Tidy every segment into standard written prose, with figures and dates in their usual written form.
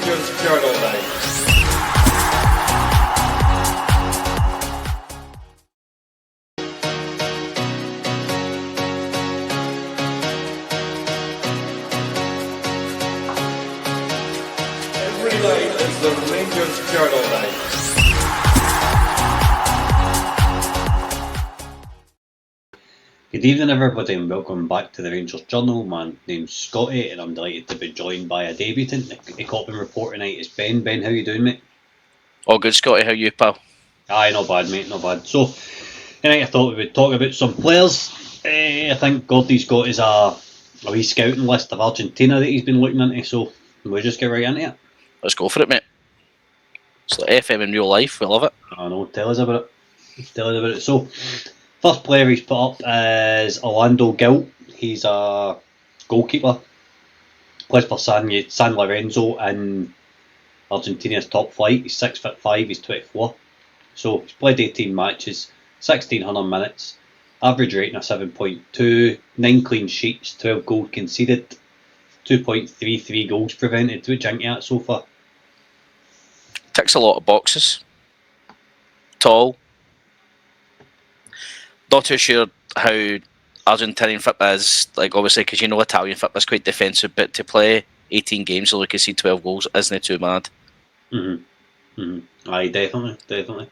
Rangers Paradise. Every night is the Rangers Paradise. Good evening everybody and welcome back to the Rangers Journal. My name's Scotty and I'm delighted to be joined by a debutant. The Copman report tonight is Ben. Ben, how you doing, mate? All good, Scotty. How you, pal? Aye, not bad, mate, not bad. So, tonight I thought we would talk about some players. I think Gordy's got his a wee scouting list of Argentina that he's been looking into, so we'll just get right into it. Let's go for it, mate. It's like FM in real life. We love it. I know, tell us about it. So, first player he's put up is Orlando Gilt. He's a goalkeeper. Plays for San Lorenzo in Argentina's top flight. He's 6'5", he's 24. So he's played 18 matches, 1,600 minutes, average rating of 7.2, 9 clean sheets, 12 goals conceded, 2.33 goals prevented. What do you think of that so far? Ticks a lot of boxes. Tall. Not too sure how Argentinian football is, like obviously because you know Italian football is quite defensive, but to play 18 games so you can see 12 goals isn't too mad. Aye, definitely.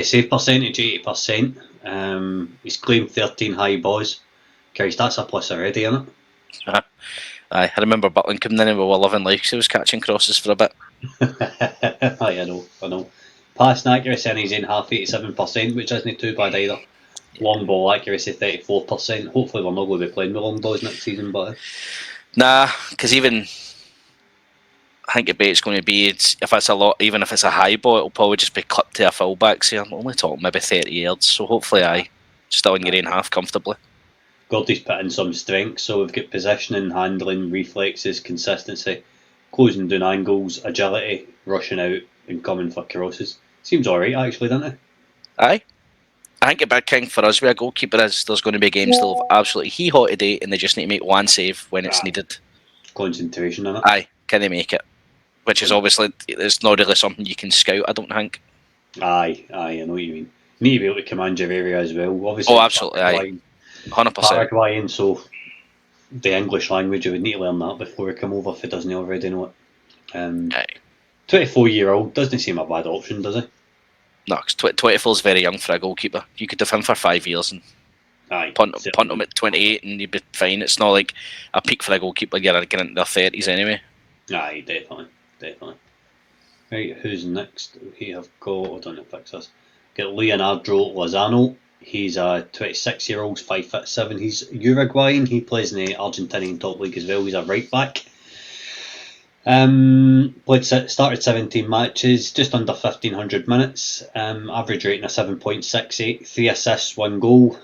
Save percentage 80%. He's claimed 13 high balls. Christ, that's a plus already, isn't it? Aye, I remember Butland coming in and we were loving life because he was catching crosses for a bit. Aye, I know. Passing accuracy in his own half 87%, which isn't too bad either. Long ball accuracy 34%. Hopefully we're not going to be playing with long balls next season, but Nah, because even I think it's going to be if it's a lot, even if it's a high ball, it'll probably just be clipped to a fullback. So I'm only talking maybe 30 yards. So hopefully, still in your own half comfortably. Gordy's put in some strength, so we've got positioning, handling, reflexes, consistency, closing down angles, agility, rushing out, and coming for crosses. Seems alright actually, doesn't it? Aye. I think a big thing for us with a goalkeeper is there's going to be games they'll have absolutely hot today and they just need to make one save when it's needed. Concentration on it. Aye, can they make it? Which is obviously, it's not really something you can scout, I don't think. Aye, I know what you mean. You need to be able to command your area as well. Obviously, absolutely, aye. 100%. Paraguayan, so the English language, you would need to learn that before we come over if he doesn't already know it. Aye. 24-year-old doesn't seem a bad option, does he? No, because 24 is very young for a goalkeeper. You could have him for 5 years and punt him at 28 and you'd be fine. It's not like a peak for a goalkeeper getting into their 30s anyway. Aye, definitely. Right, who's next? We have got, I don't know if it's this. Got Leonardo Lozano. He's a 26-year-old, 5'7". He's Uruguayan. He plays in the Argentinian top league as well. He's a right back. Started 17 matches, just under 1,500 minutes. Average rating of 7.68, 3 assists, 1 goal.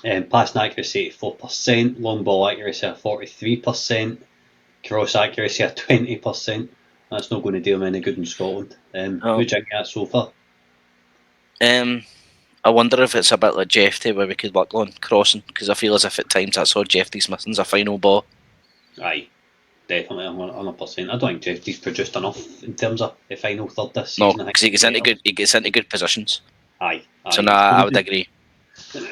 Passing accuracy 84%, long ball accuracy of 43%, cross accuracy of 20%. That's not going to do him any good in Scotland. Who do you think that so far? I wonder if it's a bit like Jeffy where we could work on crossing, because I feel as if at times that's all Jeffy's missing is a final ball. Aye, definitely 100%. I don't think Jeffy's produced enough in terms of the final third this season. No, because he gets into good positions. Aye. So I would agree.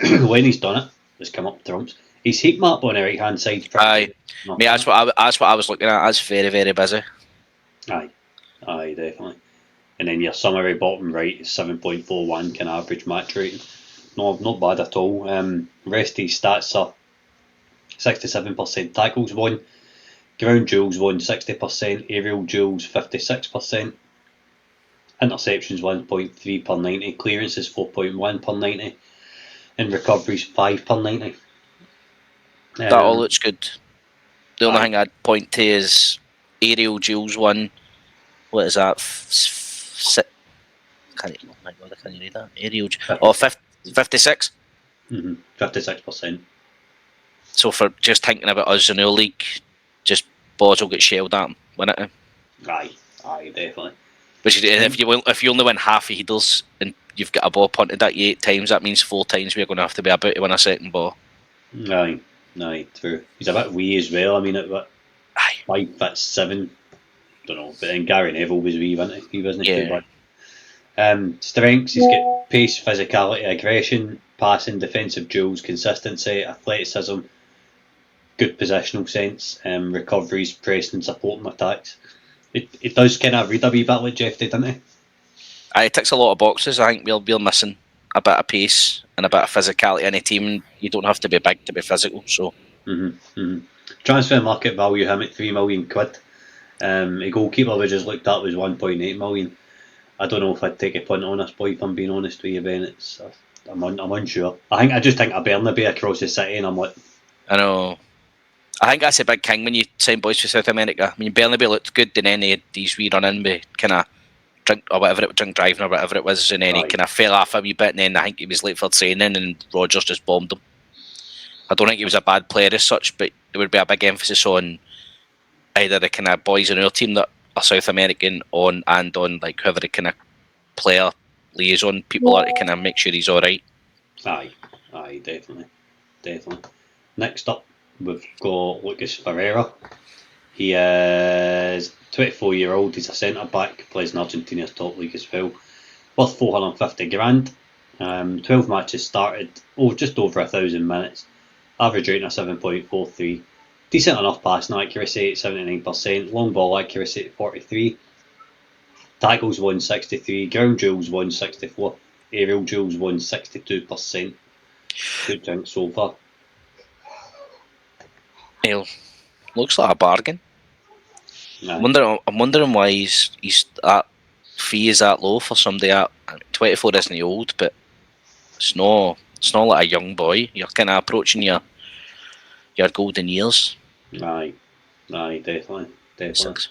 When he's done it, it's come up trumps. His heat map on the right hand side. Aye, mate, that's what I was looking at. That's very, very busy. Aye, definitely. And then your summary bottom right is 7.41 kind of average match rating. No, not bad at all. Rest of his stats are 67% tackles won, ground duels won 60%, aerial duels 56%, interceptions 1.3 per 90, clearances 4.1 per 90, and recoveries 5 per 90. That all looks good. The only thing I'd point to is aerial duels won. What is that? Oh my god, I can't read that. Aerial 56? 56%. So for just thinking about us in our league, just balls will get shelled at them, won't it? Aye, definitely. Which if you only win half of headers and you've got a ball punted at you 8 times, that means 4 times we're going to have to be about to win a second ball. Aye, true. He's a bit wee as well. I mean, at 5'7", don't know. But then Gary Neville was wee, wasn't he? He wasn't too Yeah. bad. Strengths, he's got pace, physicality, aggression, passing, defensive duels, consistency, athleticism, good positional sense, recoveries, pressing, supporting attacks. It does kind of read a wee bit like Jeff did, doesn't he? It ticks a lot of boxes. I think we're missing a bit of pace and a bit of physicality in a team. You don't have to be big to be physical. So Transfer market value him at £3 million. A goalkeeper we just looked at was 1.8 million. I don't know if I'd take a punt on this boy, if I'm being honest with you, Ben. I'm unsure. I just think a Bernabeu across the city, and I'm like, I know. I think that's a big thing when you sign boys for South America. I mean, Bernabeu looked good, and then he had these wee run in with kind of drink driving or whatever it was, and then he Right. kind of fell off a wee bit, and then I think he was late for training, and Rogers just bombed him. I don't think he was a bad player as such, but there would be a big emphasis on either the kind of boys in our team that are South American on like whoever the kind of player liaison people are to kind of make sure he's all right. aye, definitely. Next up, we've got Lucas Ferreira. He is 24-year-old. He's a centre back. Plays in Argentinia's top league as well. Worth 450 grand. 12 matches started. Just over 1,000 minutes. Average rating of 7.43. Decent enough passing accuracy at 79%. Long ball accuracy at 43. Tackles 163. Ground duels 164. Aerial duels 162%. Good junk so far. He looks like a bargain. Aye. I'm wondering why he's that fee is that low for somebody at 24. Isn't he old? But it's not like a young boy. You're kind of approaching your golden years. Aye, definitely. Six.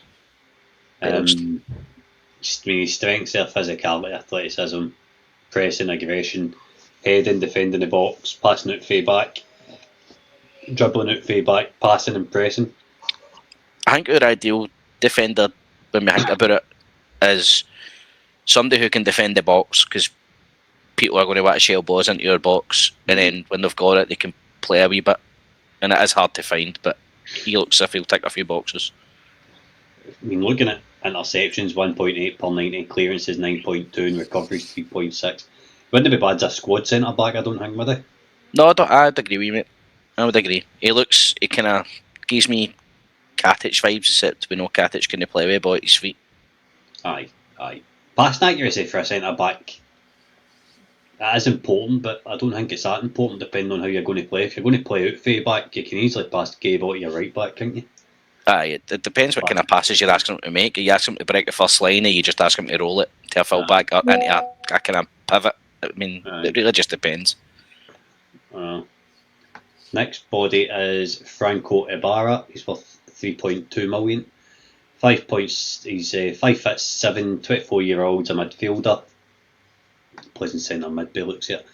His strengths are physicality, athleticism, pressing, aggression, heading, defending the box, passing out fay back, dribbling out fay back, passing and pressing. I think our ideal defender, when we think about it, is somebody who can defend the box, because people are going to want to shell balls into your box, and then when they've got it, they can play a wee bit. And it is hard to find, but he looks as if he'll tick a few boxes. I mean, looking at interceptions, 1.8 per 90, clearances 9.2, and recoveries 3.6. Wouldn't it be bad as a squad centre back, I don't think, would they? No, I'd agree with you, mate. I would agree. He kind of gives me Katic vibes, except we know Katic can play with a ball at his feet. Aye. Passing accuracy for a centre back, that is important, but I don't think it's that important depending on how you're going to play. If you're going to play out fay back, you can easily pass the game out to your right back, can't you? Aye, it depends what kind of passes you're asking him to make. Are you asking him to break the first line, or you just ask him to roll it to a full back or into a kind of pivot? I mean, it really just depends. Next body is Franco Ibarra. He's worth 3.2 million. 5 points. He's 5'7", 24-year-old, a midfielder. Plays in centre mid, looks at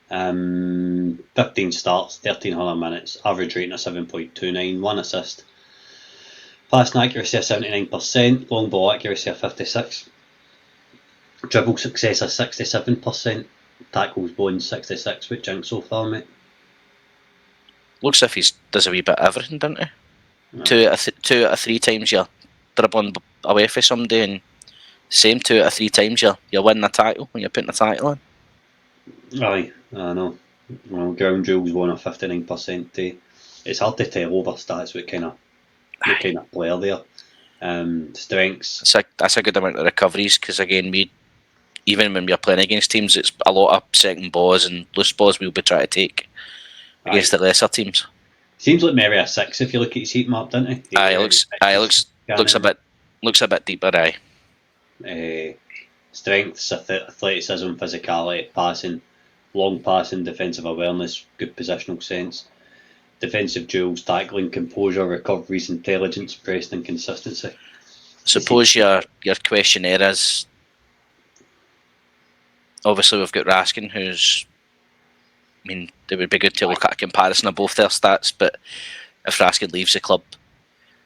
15 starts, 1,300 minutes, average rating of 7.29, 1 assist. Passing accuracy of 79%, long ball accuracy of 56. Dribble success of 67%, tackles won 66, which jinx so far, mate. Looks as if he does a wee bit of everything, doesn't he? No. 2 out of 3 times you're dribbling away from somebody, and same 2 out of 3 times you're winning a title when you're putting a title in. Aye, I know. Well, ground duels won a 59%. It's hard to tell over stats what kind of player there. Strengths. That's a good amount of recoveries, because again, even when we're playing against teams, it's a lot of second balls and loose balls we'll be trying to take against the lesser teams. Seems like maybe a 6 if you look at his heat map, doesn't he? Looks a bit deeper. Strengths, athleticism, physicality, passing, long passing, defensive awareness, good positional sense, defensive duels, tackling, composure, recoveries, intelligence, pressing, and consistency. Suppose your questionnaire is, obviously we've got Raskin, who's, I mean, it would be good to look at a comparison of both their stats, but if Raskin leaves the club,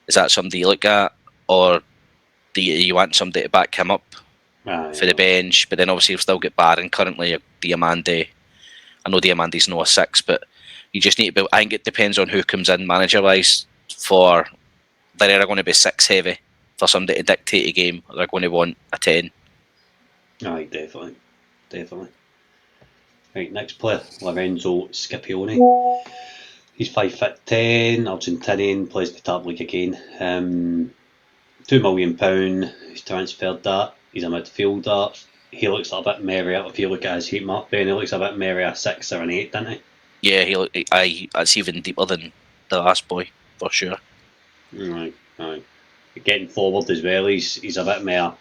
is that somebody you look at, or do you want somebody to back him up for the bench? But then obviously you've still got Barron currently, Diamande. I know Diamande's no a 6, but you just need to be, I think it depends on who comes in manager wise. For they're either going to be 6 heavy for somebody to dictate a game, they're going to want a 10. Aye, definitely. Right, next player, Lorenzo Scipione. He's 5'10", Argentinian, plays the top league again. £2 million, he's transferred that. He's a midfielder. He looks a bit merrier. If you look at his heat map, then he looks a bit merrier 6 or an 8, doesn't he? Yeah, that's even deeper than the last boy, for sure. Right. Getting forward as well, he's a bit more,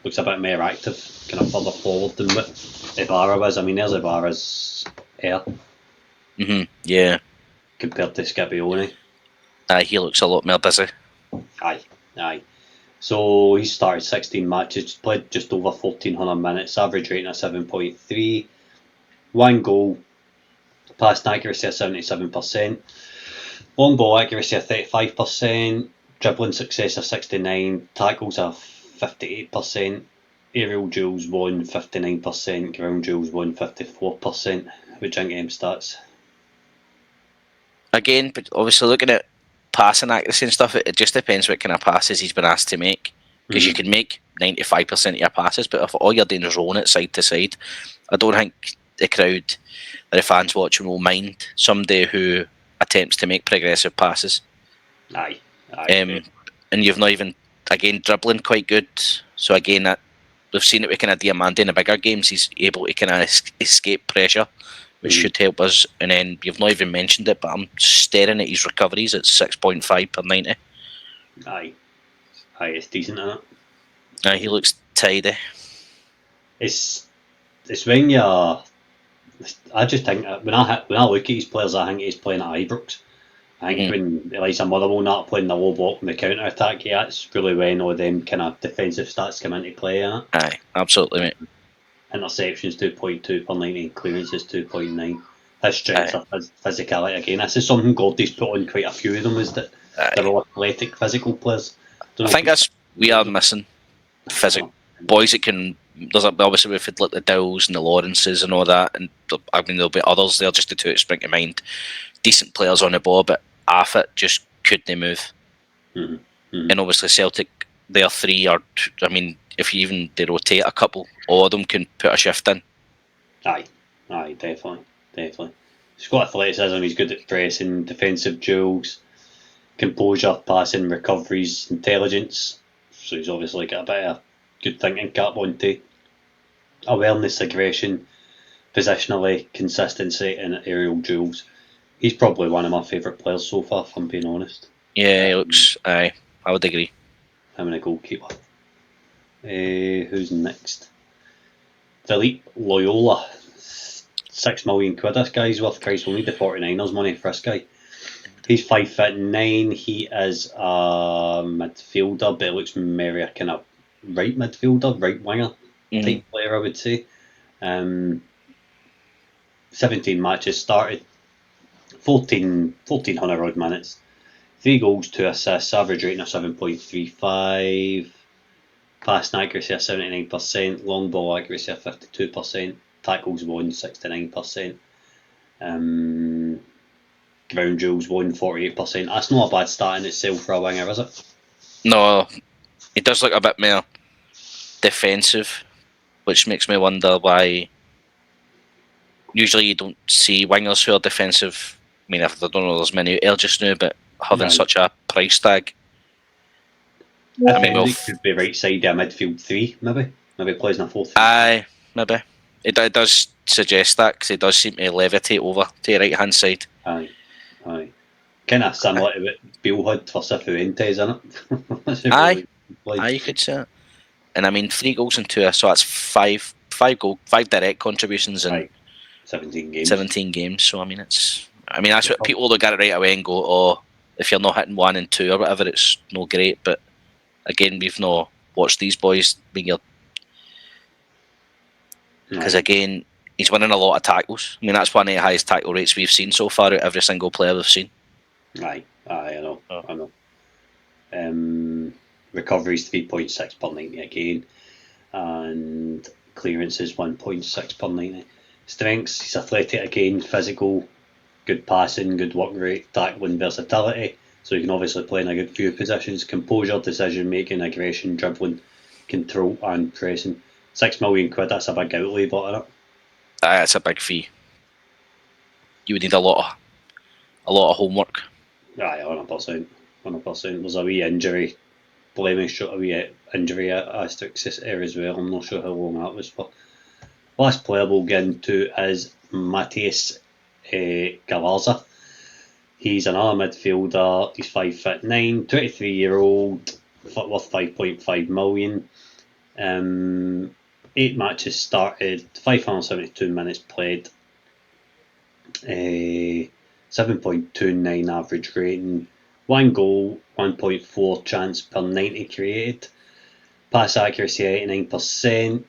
looks a bit more active, kind of further forward than what Ibarra was. I mean, there's Ibarra's air Yeah. compared to Scipione. He looks a lot more busy. Aye. So he's started 16 matches, played just over 1,400 minutes, average rating of 7.3, 1 goal, pass accuracy of 77%, long ball accuracy of 35%, dribbling success of 69%, tackles of 58%, aerial duels won 59%, ground duels won 54%. With junk game stats. Again, but obviously looking at passing accuracy and stuff, it just depends what kind of passes he's been asked to make. Because you can make 95% of your passes, but if all you're doing is rolling it side to side, I don't think the crowd or the fans watching will mind somebody who attempts to make progressive passes. Aye. And you've not even, again, dribbling quite good. So again, that we've seen it with kind of Diamante in the bigger games. He's able to kind of escape pressure, which should help us. And then you've not even mentioned it, but I'm staring at his recoveries at 6.5 per 90. Aye, it's decent, isn't it? He looks tidy. It's when you're. I just think when I look at his players, I think he's playing at Ibrox. I think when Elisa Motherwell not playing the low block and the counter attack, that's really when all them kind of defensive stats come into play, innit? Aye, absolutely, mate. Interceptions 2.2 per 90, clearances 2.9. His strength of physicality again. This is something Gordy's put on quite a few of them, is that they're all athletic, physical players. I think that's we are missing physical boys that can. There's obviously we've had like the Dowells and the Lawrences and all that, and I mean there'll be others. They're just the two that spring to mind. Decent players on the ball, but half it just couldn't move. And obviously Celtic, their three are. I mean, if you even they rotate a couple, all of them can put a shift in. Aye, definitely. He's got athleticism. He's good at pressing, defensive duels, composure, passing, recoveries, intelligence. So he's obviously got a bit of good thinking cap onto awareness, aggression, positionally, consistency, and aerial duels. He's probably one of my favourite players so far, if I'm being honest. Yeah, he looks. I would agree. Him and a goalkeeper. Who's next? Philippe Loyola. £6 million. This guy's worth. Christ, we'll need the 49ers money for this guy. He's 5'9". He is a midfielder, but he looks maybe a kind of right midfielder, right winger type player, I would say. 17 matches started, 1,400 odd minutes, 3 goals, 2 assists, average rating of 7.35, pass accuracy of 79%, long ball accuracy of 52%, tackles won 69%, ground duels won 48%. That's not a bad start in itself for a winger, is it? No, he does look a bit more defensive, which makes me wonder why. Usually you don't see wingers who are defensive. I mean, I don't know there's many out there just now, but having such a price tag. I mean, he could be right side of a midfield 3, maybe. Maybe plays in a 4-3. Aye, maybe. It does suggest that, because he does seem to levitate over to the right hand side. Aye. Kind of similar to what Bill had for Cifuentes, isn't it? Aye, you could say it. And I mean, 3 goals and 2 assists, so that's 5 direct contributions in 17 games. 17 games. So I mean, that's what people look at it right away and go, "Oh, if you're not hitting 1 and 2 or whatever, it's no great." But again, we've not watched these boys being because again, he's winning a lot of tackles. I mean, that's one of the highest tackle rates we've seen so far out of every single player we've seen. Aye, I know. Recoveries 3.6 per 90 again, and clearances 1.6 per 90. Strengths, he's athletic again, physical, good passing, good work rate, tackling, versatility, So he can obviously play in a good few positions. Composure, decision making, aggression, dribbling, control and pressing. £6 million, that's a big outlay, but It's a big fee. You would need a lot of homework. aye, 100%. 100%. There's a wee injury blemish, a wee injury asterisk there as well. I'm not sure how long that was for. Last player we'll get into is Matthias Galarza. He's another midfielder. He's 5'9", 23-year-old, worth 5.5 million. 8 matches started, 572 minutes played, 7.29 average rating, 1 goal, 1.4 chance per 90 created, pass accuracy 89%,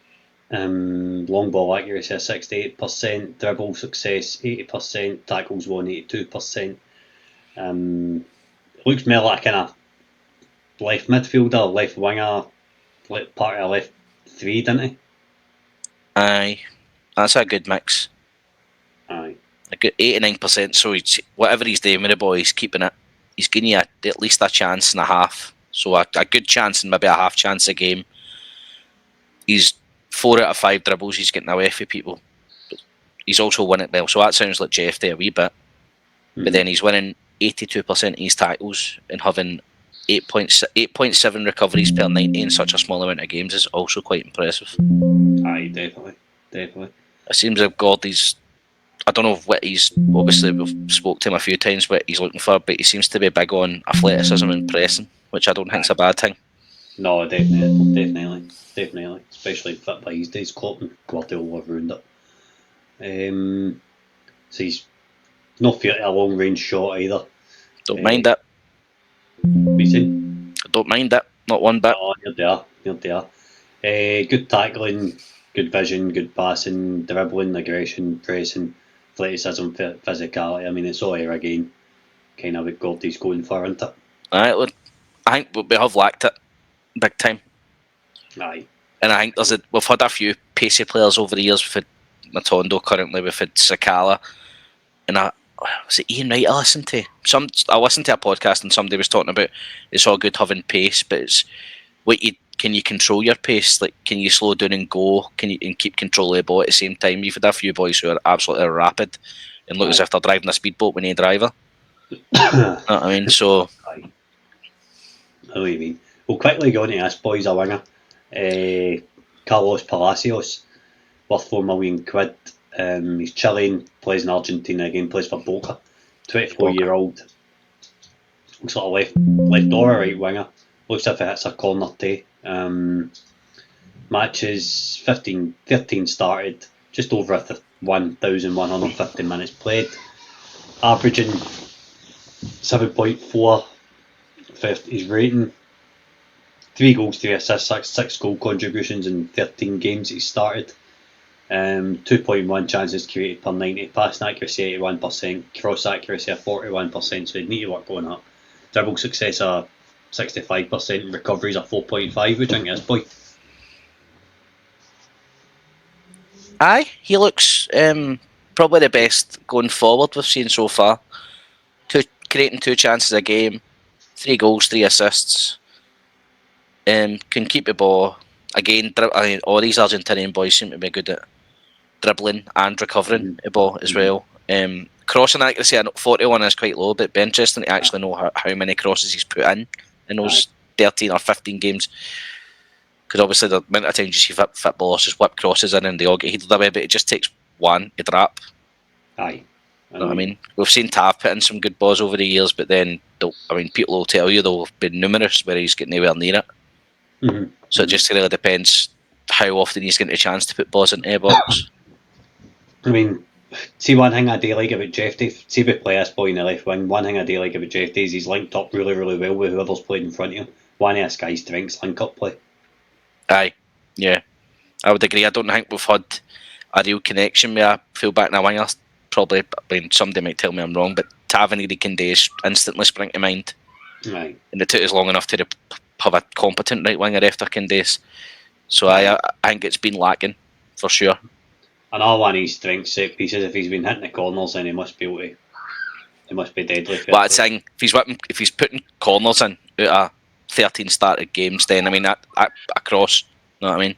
long ball accuracy 68%, dribble success 80%, tackles won 82%. Looks more like a kind of left midfielder, left winger, part of left three, didn't he? Aye, that's a good mix. Aye. A good 89%. So whatever he's doing with the ball, he's keeping it. He's giving you at least a chance and a half. So a good chance and maybe a half chance a game. He's 4 out of 5 dribbles he's getting away from people. But he's also winning well. So that sounds like Jeff there a wee bit. But then he's winning 82% of his tackles and having 8.7 recoveries per 90 in such a small amount of games is also quite impressive. Aye, definitely. It seems like Gordy's, I don't know what he's, obviously we've spoke to him a few times what he's looking for, but he seems to be big on athleticism and pressing, which I don't think is a bad thing. No, definitely. Especially fit by his days. Klopp and Guardiola have ruined it. So he's not fear a long range shot either. Don't mind it. I don't mind it. Not one bit. Oh, you're there. Good tackling, good vision, good passing, dribbling, aggression, pressing, athleticism, physicality. I mean, it's all here again. Kind of what Gordy's going for, isn't it? Aye, look, I think we have lacked it big time. Aye. And I think we've had a few pacey players over the years. We've had Matondo currently, we've had Sakala, and was it Ian Wright I listened to? I listened to a podcast and somebody was talking about it's all good having pace, but it's can you control your pace? Like, can you slow down and go? Can you and keep control of the ball at the same time? You've had a few boys who are absolutely rapid and look as if they're driving a speedboat when they driver. I mean, so. Aye. I know what you mean. We'll quickly go on to this boys a winger. Carlos Palacios, worth £4 million. He's Chilean, plays in Argentina again, plays for Boca. 24-year-old. Looks like a left or a right winger. Looks as if it hits a corner too. Matches 13 started, just over 1,150 minutes played. Averaging 7.4 his rating. 3 goals, 3 assists, 6 goal contributions in 13 games he started. 2.1 chances created per 90, passing accuracy 81%, cross accuracy of 41%, so he'd need to work going up. Dribble success of 65%, recoveries of 4.5, which I think is boy. Aye, he looks probably the best going forward we've seen so far. Creating 2 chances a game, 3 goals, 3 assists. Can keep the ball. Again, all these Argentinian boys seem to be good at dribbling and recovering the ball as well. Crossing accuracy at 41 is quite low, but it'd be interesting to actually know how many crosses he's put in those 13 or 15 games. Because obviously the amount of times you see footballers just whip crosses in and they all get heated away, but it just takes one to drop. Aye. You know what I mean? We've seen Tav put in some good balls over the years, but then people will tell you there'll have been numerous where he's getting nowhere near it. So it just really depends how often he's getting a chance to put balls into the box. I mean, see, one thing I do like about Jeff Dave, see if we play this boy in the left wing, one thing I do like about Jeff Dave is he's linked up really, really well with whoever's played in front of him. One of his guys' strengths, link up play. Aye, yeah, I would agree. I don't think we've had a real connection with a fullback and a winger. Probably, somebody might tell me I'm wrong, but Tavernier Candace instantly spring to mind. Right. And it took us long enough to have a competent right winger after Candace. So I think it's been lacking, for sure. Another one of his strengths, set pieces, if he's been hitting the corners, then he must be able to He must be deadly. But I'm saying if he's putting corners in out of 13 started games, then I mean that a cross. You know what I mean?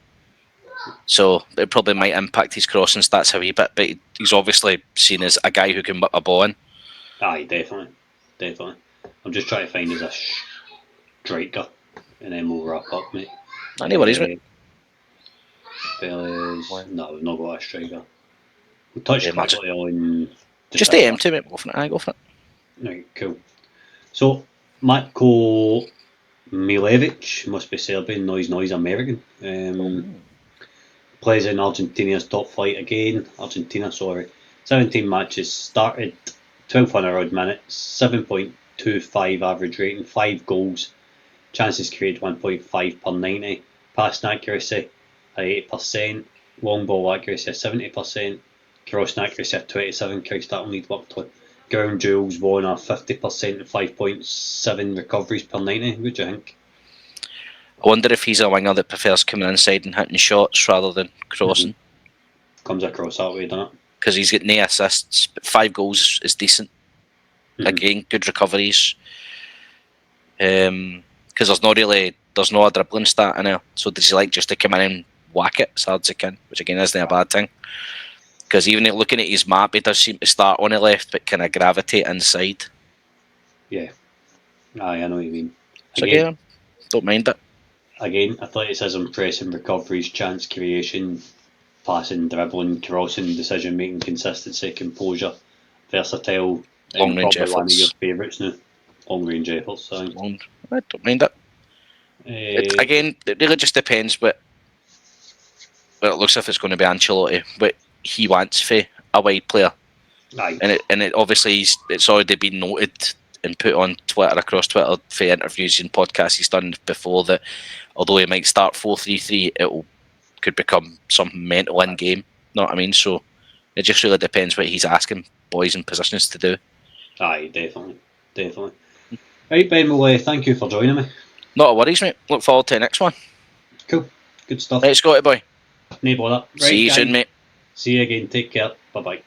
So it probably might impact his crossing stats a wee bit, but he's obviously seen as a guy who can whip a ball in. Aye, definitely. I'm just trying to find us a striker, and then we'll wrap up, mate. No worries, mate. Fellas, no, we've not got a striker. We'll touch Yeah, quickly on... Just AM to it. Go for it. Go for it. Right, cool. So, Matko Milevic, must be Serbian, noise, American. Plays in Argentinia's top flight again. 17 matches started, 1,200 odd minutes, 7.25 average rating, 5 goals, chances created 1.5 per 90, passing accuracy at 80%, long ball accuracy at 70%, crossing accuracy at 27%. Christ, that'll need work to. Ground duels won at 50% and 5.7 recoveries per 90. What do you think? I wonder if he's a winger that prefers coming inside and hitting shots rather than crossing. Comes across that way, doesn't it? Because he's got no assists, but 5 goals is decent. Again, good recoveries. Because there's no a dribbling stat in there. So does he like just to come in and whack it as hard as he can, which again isn't a bad thing. Because even looking at his map, he does seem to start on the left, but kind of gravitate inside. Yeah. Aye, I know what you mean. So again, don't mind it. Again, athleticism, pressing, recoveries, chance creation, passing, dribbling, crossing, decision making, consistency, composure, versatile. Long range efforts. One of your favourites now. Long range efforts. I don't mind it. It really just depends what it looks if it's going to be Ancelotti, what he wants for a wide player. Aye. And it obviously it's already been noted and put on Twitter, across Twitter, for interviews and podcasts he's done before, that although he might start 4-3-3, could become something mental in game. Know what I mean? So it just really depends what he's asking boys in positions to do. Aye, definitely. Right, Ben, well, thank you for joining me. Not a worries, mate. Look forward to the next one. Cool, good stuff. Let's go, boy. No bother. Right, see you soon, mate. See you again. Take care. Bye bye.